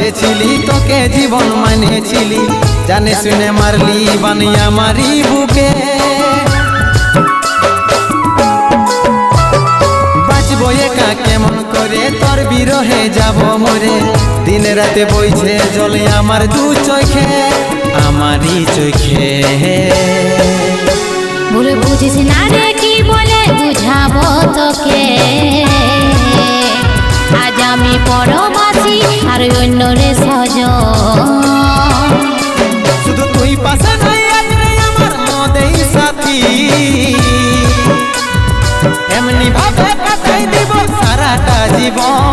বসেছিলি তোকে জীবন মানেছিলি, জানে শুনে মারলি বানিয়া মারি বুকে। বাঁচবো একা কেমন করে তোর বিরহে যাব মরে, দিন রাতে বইছে জলে আমার দু চোখে, আমারই চোখে। ভুলে বুঝিস না রে কি বলে বুঝাবো তোকে, আজ আমি পরবাসী আর অন্য রে সজন। শুধু তুই পাশে নাই আজ রে আমার মদেই সাথী, এমনি ভাবে কাটাই দিব সারাটা জীবন।